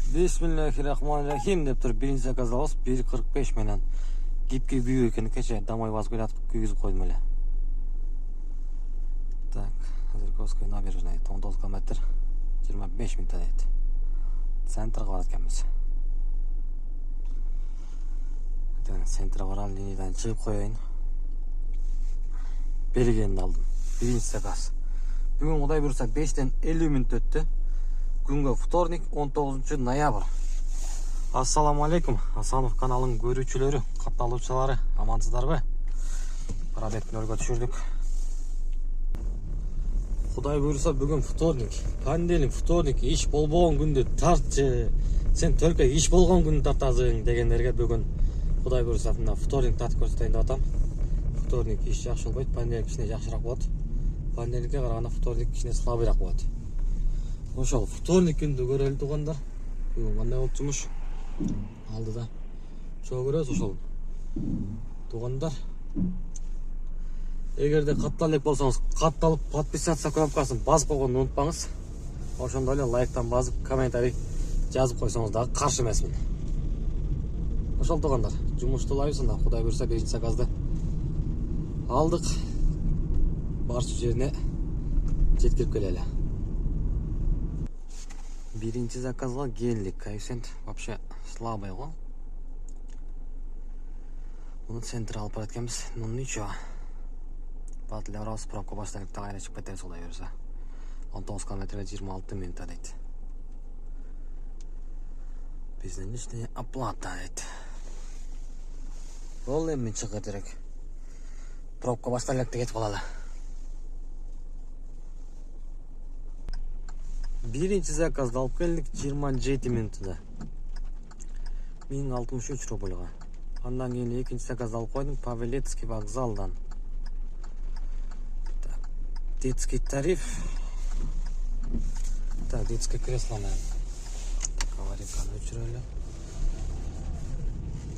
Bismillahirrahmanirrahim деп тұр. Birinci zakaz alабыз 1.45 менен. Гипке күйүү экен кече домой басып келатып күйгүзүп койдум эле. Так, Озерковская набережная 19 км 25 минут дейт. Центрга барат экенбиз. Центрга барам, линиядан чыгып коеюн. Белгенди алдым. Birinci zakaz. Бүгүн Кудай буйруса 5-тен 50 мүнөт өттү. Күнгө вторник 19 ноябрь. Ассаламу алейкум. Асанов каналының көрүүчүлөрү, катталуучулары, амансыздарбы? Парабеттин өргө түшүрдүк. Кудай буйруса бүгүн вторник. Понедельник, вторник иш болбогон күндү тартчы. Сен только иш болгон күндү тартасың дегендерге бүгүн Кудай буйруса мына вторник тартып көрсөтөйүн деп атам. Вторник иш жакшы болбойт, понедельник кичине жакшыраак болот. Понедельникке караганда вторник кичине слабыйраак болот. Ошол вторник күндү көрөлү туугандар. Бүгүн кандай болуп жумуш? Алдыда чоо көрөбүз ошол. Туугандар, эгерде каттала элек болсоңуз, катталып подписаться кнопкасын басып койгонду унутпаңыз. Ошондой эле лайктан басып, комментарий жазып койсоңуз дагы каршы эмесмин. Ошол туугандар, жумуштуулайбыз анда. Кудай буйруса биринчи заказды алдык. Барчу жерине жеткирип келели. Birinci заказга келдик. Коэффициент вообще слабый го. Муну центр алып барат экенбиз. Ну ничего. Батыле барабыз, пробка башталып да кайра чыгып кетебиз Кудай буйруса. 19 км 26 минут дейт. Бизден личная оплата дейт. Бул эми чыгып керек. Пробка башталып да кетип калалы. Birinci заказды алып келдик 27 минутта. 1063 рубльга. Андан кийин экинчи заказды алып койдум Павелецкий вокзалдан. Так, детский тариф. Так, детское кресло менен. Аварийканы өчүрөлү.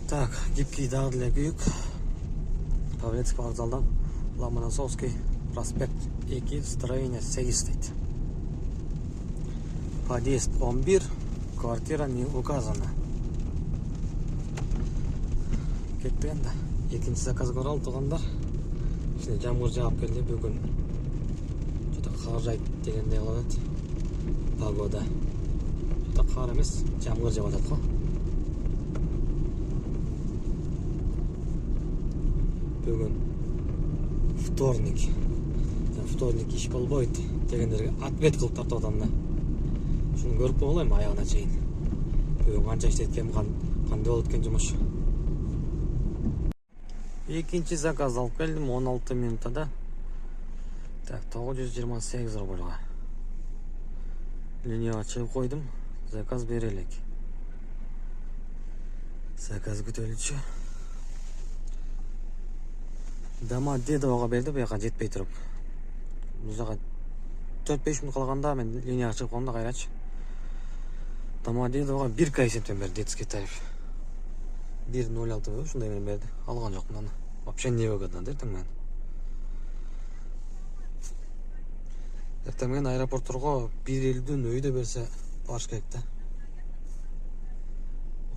Так, гибкий дагы деле күйүк. Павелецкий вокзалдан Ломоносовский проспект 2, строение 8 дейт. Подъезд 11, квартира не указана. Кеттик энди. Экинчи заказга баралы туугандар. Ичине жамгыр жаап келди бүгүн. Жото кар жайт дегендей кылып атат. Погода. Жото кар эмес, жамгыр жаап атат го. Бүгүн вторник. Вторник иш болбойт дегендерге ответ кылып тартып атам да. Шуну көрүп коелойм аягына чейин. Бүгүн канча иштеткем, кандай болуп кеткен жумуш. Экинчи заказ алып келдим 16 минутта. Так, 928 рубльга. Линияга чыгып койдум. Заказ бере элек. Заказ күтөлүчү. Дома Дедового берди, буяка жетпей туруп. Бузага 4-5 минут калганда мен линияга чыгып калдым да кайрачы. Домодедового 1 коэффициентпен берди детский тариф. 1.06 ушундай менен берди. Алган жокмун аны. Вообще не выгодно дедим мен. Эртең менен аэропортторго 1.50 өйдө берсе барыш керек да.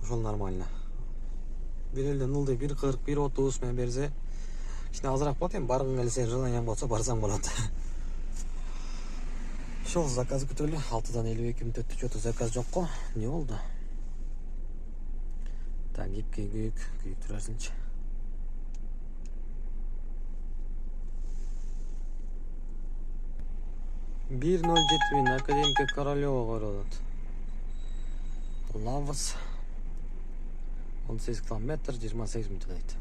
Ошол нормально. 1.50 ылдый 1.40 1.30 менен берсе кичине азыраак болот. Эми баргың келсе, желанияң болсо барсаң болот. Ошол заказ күтөлү. 6-дан 52 мүнөт өттү. Чөтө заказ жокко. Не болду? Так, гипкий күйүк турасынчы. $1.07 Академика Королёва город. Лавас 18 км 28 минут дейт.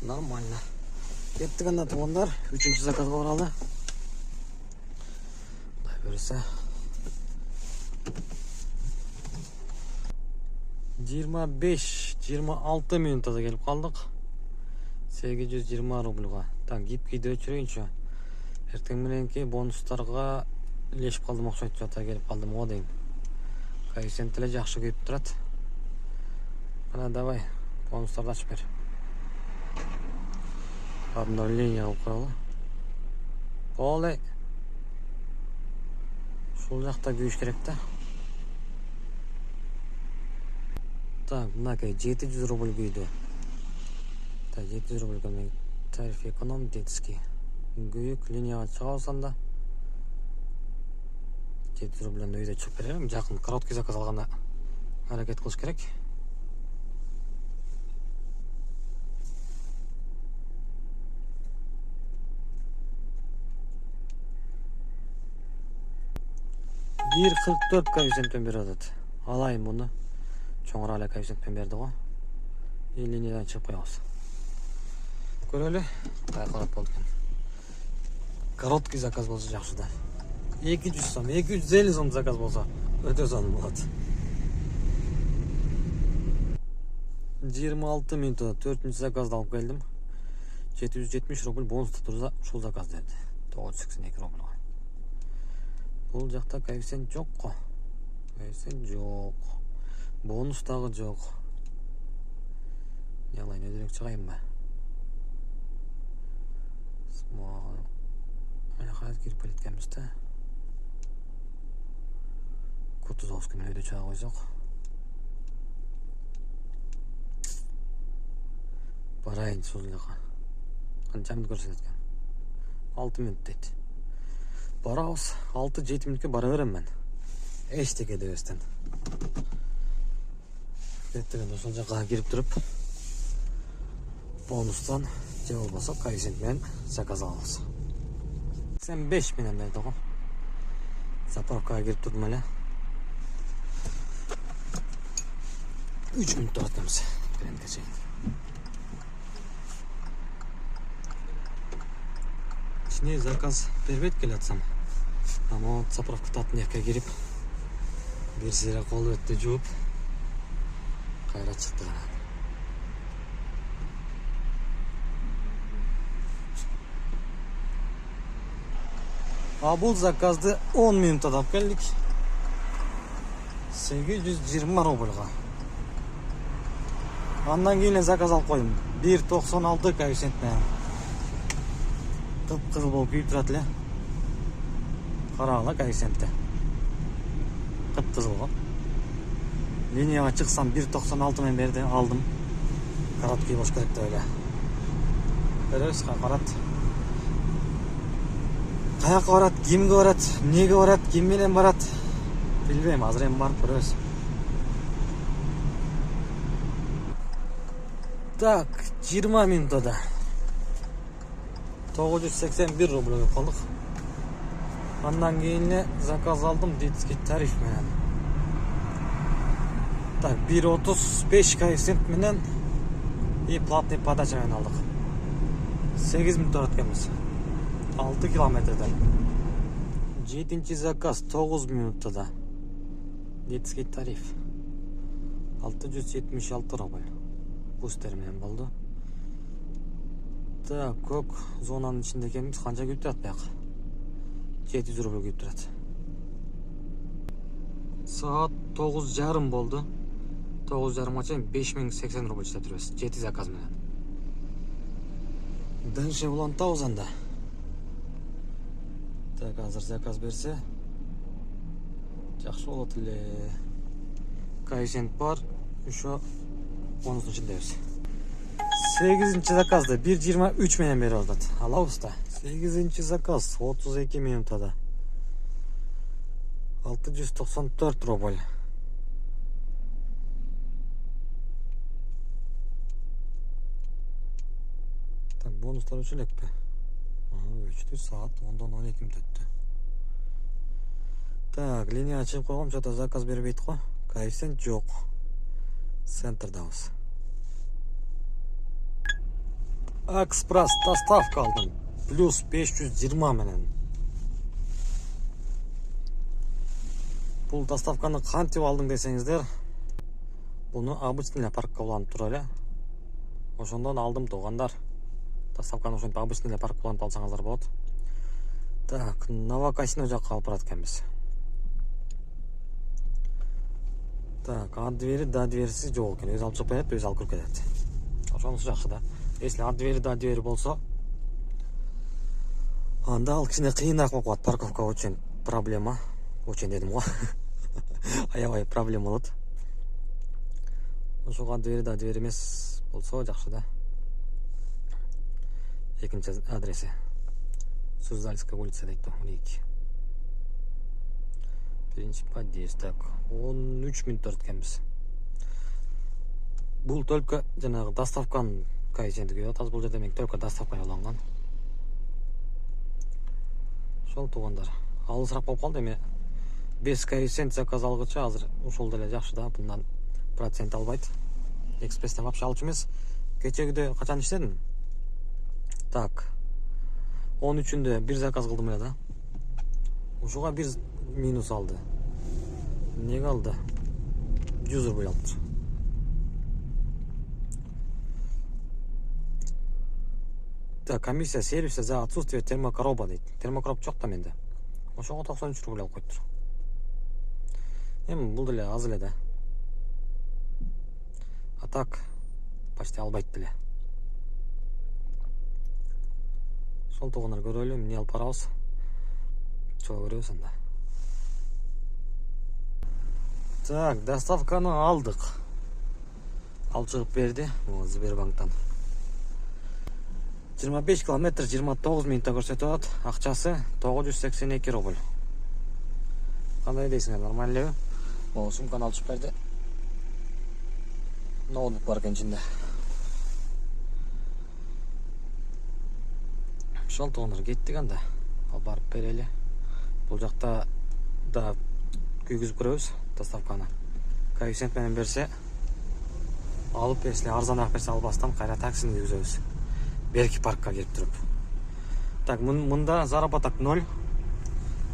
Нормально. Кеттик анда туугандар. 3-чү заказга баралы. Буйруса 25-26 минутта келип калдык. 820 рубльга. Так, гипкийди өчүрөйүнчү. Эртең мененки бонустарга илешип калдым окшойт, жата келип калдым го дейм. Коэффициент эле жакшы күйүп турат. Ана давай, бонустарды ачып бер. Обновление алып коелу. Болай. Ушул жакта күйүш керек да. Так, мынакей 700 рубль күйдü. Так, 700 рубль көмек. Тариф эконом детский. Күйік линияға шыға алсанда 700 рубльден үйде шығып беремін. Жақын короткий заказ алғанда әрекет қылыш керек. Bir 44 коэффициентпен беріп жатады. Алайын бұны. Чоңырақ эле коэффициентпен берді ғой. И линиядан шығып қоямыз. Көрелі. Қайқарат болды екен. Короткий заказ болса жақсы да. 200 сом, 250 сом заказ болса өте саным болады. 26 минутта 4-ші заказды алып келдім. 770 рубль бонусты тұрса шул заказ деді. 982 рубль. Бұл жақта коэффициент жоқ қой. Коэффициент жоқ. Бонус тағы жоқ. Неғылайын, өдірек шығайын ба? Мына қайыз керіп келеткенбіз та. Кутузовский мен өйде шыға қойсақ. Барайын созылыға. Қаншамды көрсеткен? 6 минут дейді. Барауыз 6-7 минутке бара берем мен. Эштеке дебестен. Деттеген ошол жаққа кирип туруп бонустан же болбосо коэффициент менен заказ алабыз. Сен 5 менен берди го. Заправкага кирип турдум эле. 3 минут турат экенбиз. Брендке чейин. Ичине заказ бербейт келатсам. Ама заправка татын жерге кирип, бир сыйра кол өттү жууп, кайра чыкты. А бул заказды 10 минутта алып келдик. 820 рубльга. Андан кийин заказ алып койдум. 1.96 коэффициент менен. Кып-кызыл болуп күйүп турат эле. Карагыла коэффициентте. Кып-кызыл го. Линияга чыксам 1.96 менен берди, алдым. Короткий болуш керек деп эле. Беребиз, карат. Каяка барат, кимге барат, эмнеге барат, ким менен барат? Билбейм, азыр эми барып көрөбүз. Так, 20 минутта 981 рубль деп калдык. Андан кийин заказ алдым детский тариф менен. Так, 1.35 коэффициент менен и платный подача менен алдык. 8 минут турат экенбиз. 6 километрден. 7-чи заказ 9 минутта. Детский тариф 676 рубль. Бустер менен болду. Так, көк зонанын ичинде экенбиз. Канча күйүп турат бияк? 700 рубль күйүп турат. Саат 9:30 болду. 9:30 чейин 5080 рубль иштеп турабыз. 7 заказ менен. Дальше улантабыз анда. Так, азыр заказ берсе жакшы болот эле. Коэффициент бар. Ошо бонустун ичиндебиз. 8-чи заказды 1.23 менен берип атат. Алабыз да. 8-чи заказ 32 минутта 694 рубль. Так, бонустар өчө элекпи? Өчтү, саат 10-12 минут өттү. Так, линияга чыгып койгом, жада заказ бербейт го. Коэффициент жок. Центрдабыз. Экспресс доставка алдым. Плюс 520 менен. Бул доставканы кантип алдың десеңиздер, буну обычный паркка уланып тура эле. Ошондон алдым туугандар. Доставканы ошентип обычный паркка уланып алсаңыздар болот. Так, Новокасино жакка алып барат экенбиз. Так, от двери до дверси жок экен. Өзү алып чыгып кетет, өзү алып кирип кетет. Ошонусу жакшы да. Если от двери до двери болсо, анда ал кичине кыйыныраак болуп калат. Парковка очень проблема. Очень дедим го. Аябай проблема болот. ошого двери да дверь эмес болсо жакшы да. Экинчи адреси Суздальская улица дейт, 12. Биринчи подъезд. Так, 13 мүнөт өткөнбүз. Бул только жанагы доставканын коэффициенти атат. Бул жерде мен только доставка уланган. Ошол туугандар. Алысыраак болуп калды эми. 5 коэффициент заказ алгычы азыр ушул деле жакшы да. Bundan процент албайт. Экспресстен вообще алчу эмес. Кечегиде качан иштедим? Так. 13-үндө бир заказ кылдым эле да. Ушуга бир минус алды. Эмнеге алды? 100 рубль алыптыр. Так, комиссия сервиса за отсутствие термокороба дейт. Термокороб жок да менде. Ошого 93 рубль алып коюптур. Эми бул деле аз эле да. А так почти албайт деле. Ошол туугандар көрөлү, эмне алып барабыз. Чогуу көрөбүз анда. Так, доставканы алдык. Алып чыгып берди, Сбербанктан. 25 километр 29 минутта көрсөтүп атат. Акчасы 982 рубль. Кандай дейсиңер, нормально элеби? Могу сумканы алып чыгып берди. Ноутбук бар экен ичинде. Ошол туугандар кеттик анда. Ал барып берели. Бул жакта да күйгүзүп көрөбүз доставканы. Коэффициент менен берсе алып берсе, арзаныраак берсе албастан кайра таксини күйгүзөбүз. Берки паркка кирип туруп. Так, мында заработок 0.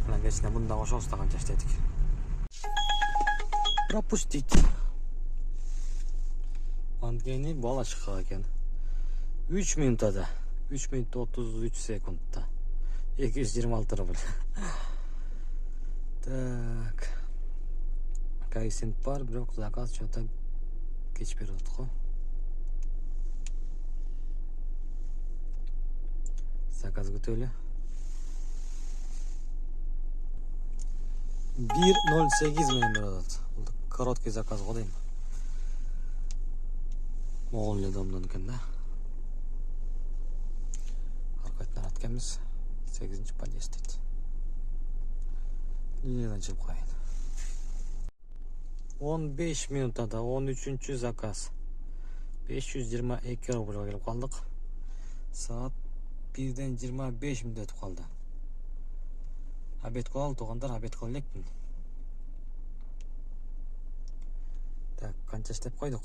Мына кечинде мында ошол канча иштедик. Пропустить. Андгени бала чыккан экен. 3 минутада. 3 минут 33 секундта. 226 рубль. Так. Коэффициент бар, бирок заказ что-то кеч берип атат го. Заказ күтөлү. 1.08 менен берип атат. Бул короткий заказ го дейм. Могул эле домдон экен да. Аркайтан атканбыз. 8-чи подъезд дейт. Линиядан чыгып коеюн. 15 минутада 13-чү заказ. 522 рубльга келип калдык. Саат 1-ден 25 мүнөт өтүп калды. Обед кылалы туугандар, обед кыла элекмин. Так, канча иштеп койдук?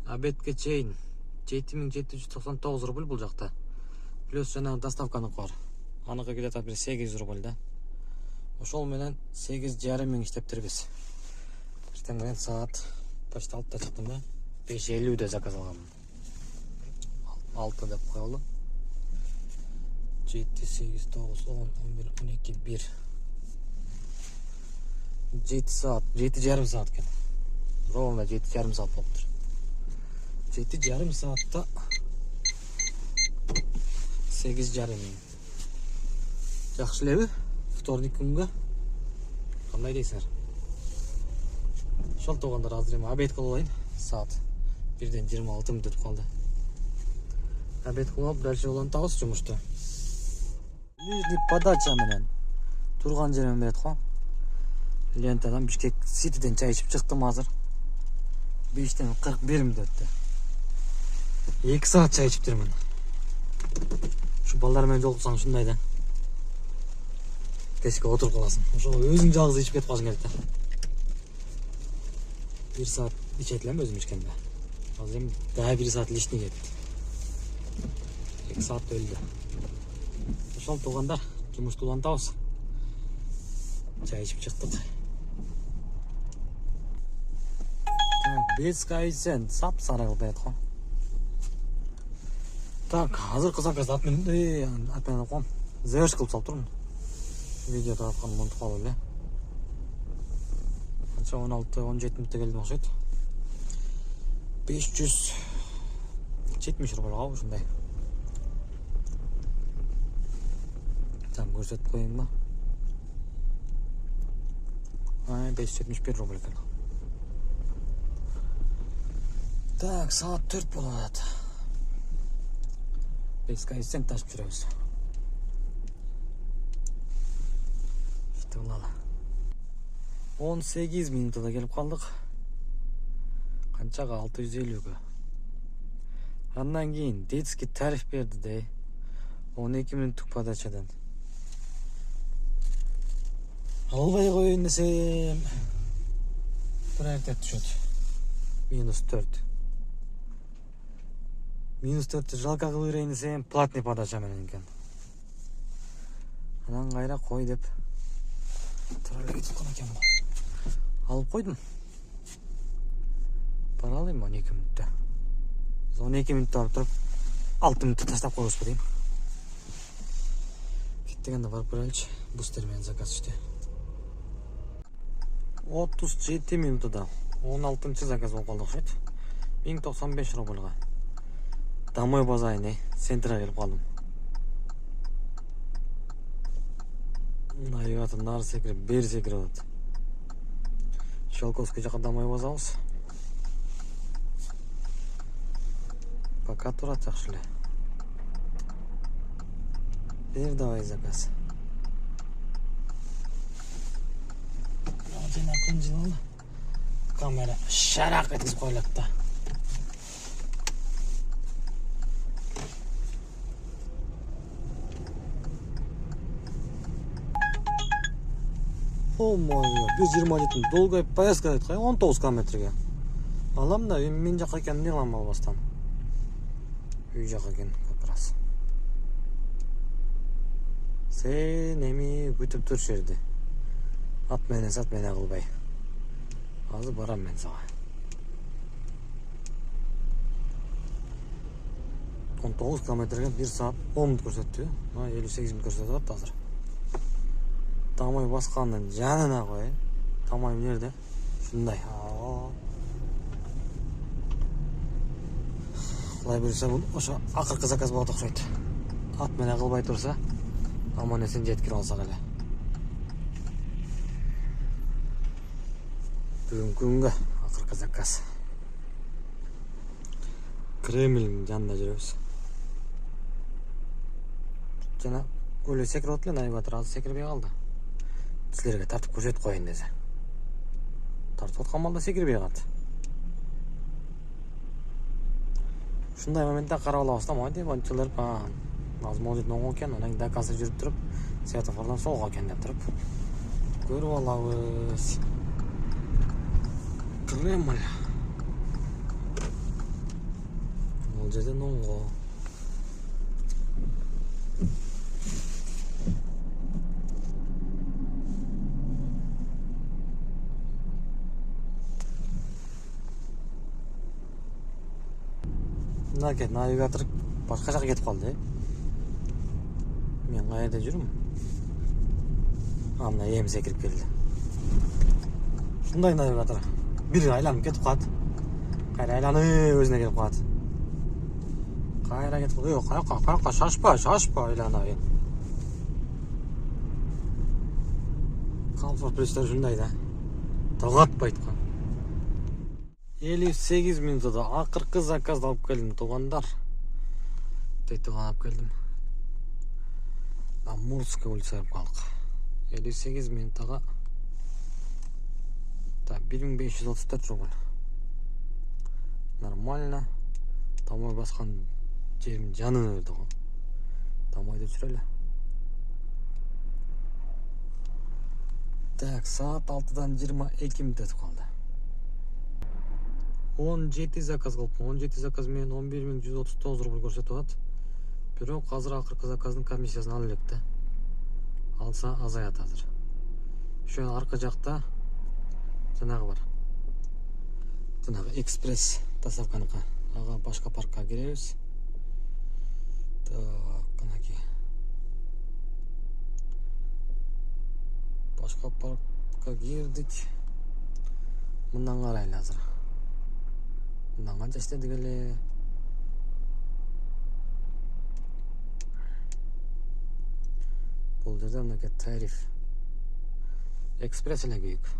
Обедке чейин 7799 рубль бул жакта. Плюс жана доставканы бар. Аныкы келет бир 800 рубль да. Ошол менен 8,5 миң иштептирбиз. Эртең менен саат почти 6-та чыктым да. 5:50 заказ алганмын. 6 деп коелу. 7, 8, 9, 10, 11, 12, 1. 7 saat, 7,5 saat eкен. Ровно 7,5 saat болуптур. 7,5 saatта 8,5 миң. Жакшы элеби? Вторник күнгө. Кандай дейсиңер? Ошол туугандар азыр эми обед кылып алайын. Саат 1-ден 26 мүнөт өтүп калды. Обед кылып алып, дальше улантабыз жумушту. Нижний подача менен турган жериме берет го. Лентадан Бишкек Ситиден чай ичип чыктым азыр. 5-ден 41 мүнөт өттү. 2 saat чай ичиптирмин. Şu балдар менен жолуксаң ушундай да. Кечке отуруп каласың. Ошо өзүң жалгыз ичип кетип калышың керек да. 1 saat ичет элем өзүм ичкенде. Азыр эми дагы 1 saat лишний кетти. 2 saat өлдү. Ошол туугандар, жумушту улантабыз. Чай ичип чыктык. Без коэффициент сап-сары кылып берет го. Так, азыркы заказ атмен окугам. Заверш кылып салып турмун. Видео таратканымды унутуп калып эле. Канча 16-17 мүнөттө келдим окшойт. 570 рубль алып ушундай. Там көрсөтүп коеюн ба? 571 рубль екен. Так, саат 4 болады. 5 коэффициент ташып жүреміз. Işte olala. 18 минутада келіп қалдық. Қаншаға? 650-ге. Андан кейін детский тариф берді де. 12 минуттық подачадан. Албай қойын десем, приоритет түседі. -4. -4-ті жалқа қылып берейін десем, платный подача менен екен. Анан қайра қой деп тұрарлы кетіп қалған екен ғой. Алып қойдым. Пара алайын 12 минутта. 12 минутта алып тұрып, 6 минутта тастап қойғыз ба деймін. Кеттігенде барып көрелікші. Бустермен заказ іште. 37 минутада 16-шы заказ болып қалдық шет. 1095 рубльға. Домой базайын, центрға келіп қалдым. Навигатор нары секіріп, бері секіріп өтті. Шелковский жаққа домой базауыз. Пока тұрады жақшылы. Бер давай заказ. Жена күн жылалы. Камера шарақ еткізіп қойылатты. Ой, 127 долгой поездка айтқай, 19 километрге. Алам да, мен жаққа екен не қылам албастан. Үй жаққа екен көп раз. Сен эми күтіп тұр жерде. Ат менен сат менен қылбай. Азыр барам мен саға. 19 километрге 1 саат 10 минут көрсетті. 58 минут көрсетіп азыр. Тамай басқанның жанына қой. Тамай нерде? Шындай. Құлай берсе бұл оша ақырқы заказ болады ұқсайды. Ат менен қылбай тұрса, аман есен жеткір алса қалай. Бүгін күнгі ақырқы заказ. Кремльдің жанында жүреміз. Жана өлі секіріп өтілі, навигатор азы секірбей қалды. Сілерге тартып көрсет қойын десе. Тартып отқан малда секірбей қалды. Шындай моментте қарауыла бастам, деп ончылар аз может оңға екен, онан да қазір жүріп тұрып, светофордан солға екен деп тұрып. Көріп алабыз. Кремль. Ол жерден оңға. Навигатор башқа жаққа кетіп қалды. Мен қайда жүрмін? Мына ем секіріп келді. Шындай навигатор. Bir айланып кетіп қалды. Қайра айланы өзіне келіп қалды. Қайра кетіп қалды. Қайыққа шашпа айлана. Комфорт пристар шындай да. Тоғатпайды қан. 58 минутада ақырқы заказды алып келдім, туғандар. Туған алып келдім. Амурская улица алып қалдық. 58 минутаға 1534 рубль. Нормально. Тамой басқан жерім жанын өрді ғой. Тамойды жүрелі. Так, саат 6-дан 22 минут өтіп қалды. 17 заказ қалыппын. 17 заказ мен 11.139 рубль көрсетіп алады. Бирок қазір ақырқы заказдың комиссиясын алып електі. Алса азаят азыр. Şu arka жақта жаңағы бар. Жаңағы экспресс доставканыкі. Аға башқа паркқа кіреміз. Так, қанаки. Башқа паркқа кірдік. Мындан қарайлы азыр. Мындан қанша істедік әлі. Бұл жерде мынакей тариф. Экспресс әлі күйік.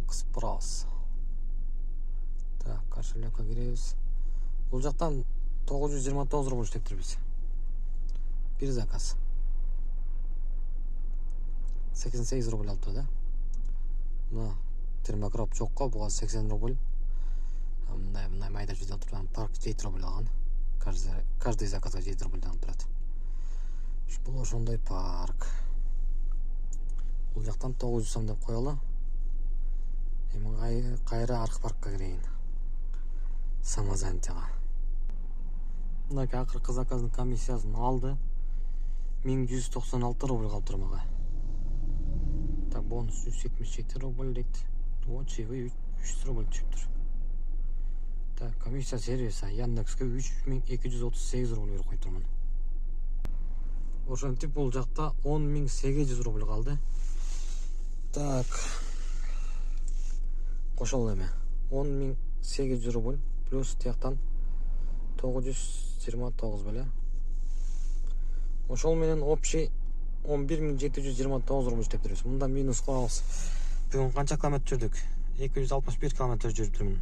Экспресс. Так, кошелекке киребиз. Бул жактан 929 рубль иштептирбиз. Бир заказ. 88 рубль алыптыр да. Мына термокроп жокко буга 80 рубль. Мындай майда жүз алып турган парк 7 рубль алган. Каждый заказга 7 рубльдан алып турат. Бул ошондой парк. Бул жактан 900 сом деп коелу. Эми кайра аркы паркка кирейин. Самозанятыга. Мынакей акыркы заказдын комиссиясын алды. 1196 рубль калыптыр мага. Так, бонус 177 рубль дейт. Чебі 300 рубль түшүптүр. Так, комиссия сервиса Яндекске 3238 рубль берип койдумун. Ошентип бул жакта 10800 рубль калды. Так. Кошол эме 10800 рубль плюс тияктан 929 беле. Ошол менен общий 11729 рубль иштептирбиз. Мында минус коебуз. Бүгүн канча километр жүрдүк? 261 километр жүрүптүрмүн.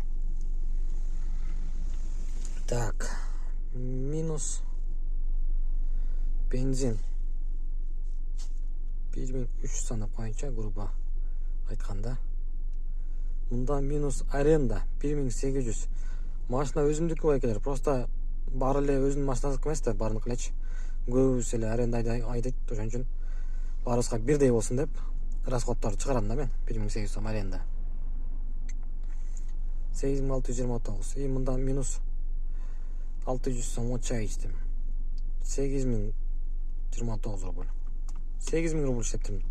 Так, минус бензин 1300 санап коюнча грубо айтканда. Мында минус аренда 1800. Машина өзүмдүкү болуп келер. Просто баары эле өзүнүн машинасы эмес да, баарыныкы элечи. Көбүсү эле аренда айдайт, ошон үчүн баарыбызга бирдей болсун деп расходторду чыгарам да мен. 1800 сом аренда. 8629. И мында минус 600 сом чай içtim. 8029 рубль. 8000 рубль иштептирмин.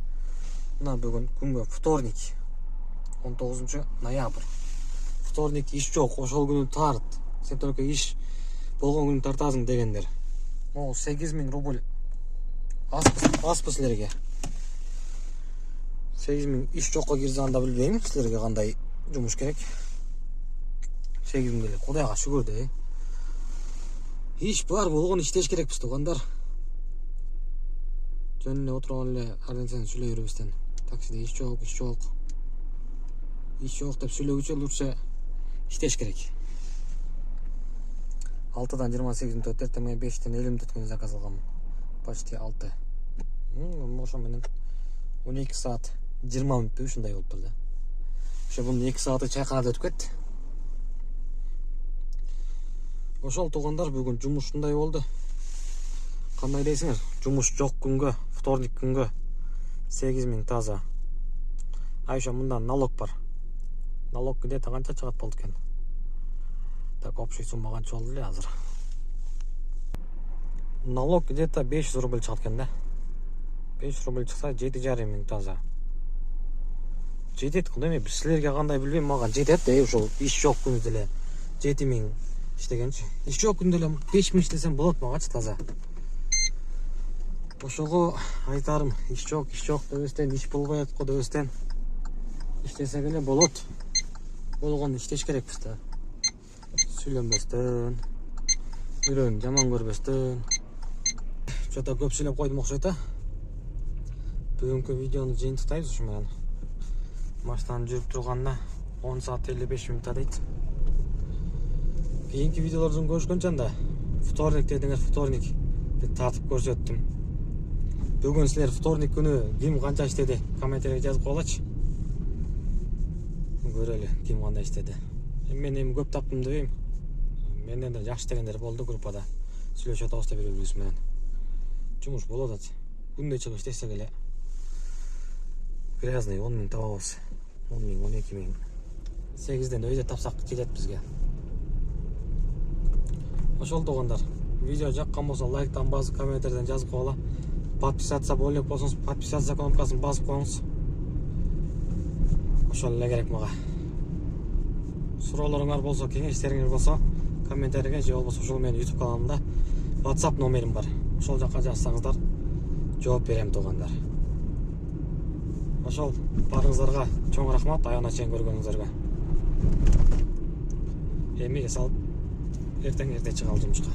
Мына бүгүн күнгө вторник. 19 ноябрь. Вторник иш жок, ошол күнү тарт. Сен только иш болгон күнү тартасың дегендер. Могу 8000 рубль аспы силерге. 8000 иш жокко кирсе анда билбейм силерге кандай жумуш керек. 8000 эле Кудайга шүгүр де. Иш бар болгон иштеш керекпиз тугандар. Жөн эле отурган эле ар нерсени сүйлөй бербестен. Таксиде иш жок, иш жок. Иш жок деп сүйлөгүчө лучше иштеш керек. 6-дан 28 мүнөт өтөт, мен 5-тен 50 мүнөт өткөн заказ алгам. Почти 6. Ошо менен 12 саат 20 мүнөт ушундай болуп турду. Ошо бунун 2 сааты чайканада өтүп кетти. Ошол тугандар бүгүн жумуш ушундай болду. Кандай дейсиңер? Жумуш жок күнгө, вторник күнгө 8000 таза. А ошо мындан налог бар. Налог где-то канча чыгат болду экен? Так, общий сумма канча болду эле азыр? Налог где-то 500 рубль чыгат экен да. 500 рубль чыкса 7,5 таза. Жетет кудай эме, силерге кандай билбейм, мага жетет да, ошол иш жок күндө эле 7000 иштегенчи. Иш жок күндө эле 5000 иштесем болот магачы таза. Ошого айтарым, иш жок дебестен, иш болбой аткы дебестен иштесек эле болот. Болгон иштеш керекпиз да. Сүйлөнбөстөн, бирөөнү жаман көрбөстөн. Чото көп сүйлөп койдум окшойт а. Бүгүнкү видеону жыйынтыктайбыз ушу менен. Машинанын жүрүп турганына 10 саат 55 мүнөт дейт. Кийинки видеолордон көрүшкөнчө анда вторник дедиңер, вторник деп тартып көрсөттүм. Бүгүн силер вторник күнү ким канча иштеди? Комментарийге жазып койгулачы. Көрөлү ким кандай иштеди. Мен эми көп таптым дебейм. Менден да жакшы дегендер болду группада. Сүйлөшүп атабыз да бири-бирибиз менен. Жумуш болуп атат. Күндө чыгып иштесек эле грязный 10 000 табабыз. 10 000, 12 000. 8ден өйдө тапсак жетет бизге. Ошол тугандар, видео жаккан болсо лайктан басып, комментарийден жазып койгула. Подписаться болуп болсоңуз, подписаться кнопкасын басып коюңуз. Ошол эле керек мага. Суроолоруңар болсо, кеңештериңер болсо, комментарийге же болбосо ушул менин YouTube каналымда WhatsApp номерим бар. Ошол жакка жазсаңыздар, жооп берем тугандар. Ошол барыңыздарга чоң рахмат, аягына чейин көргөнүңүздарга. Эми салып эртең чыгалы жумушка.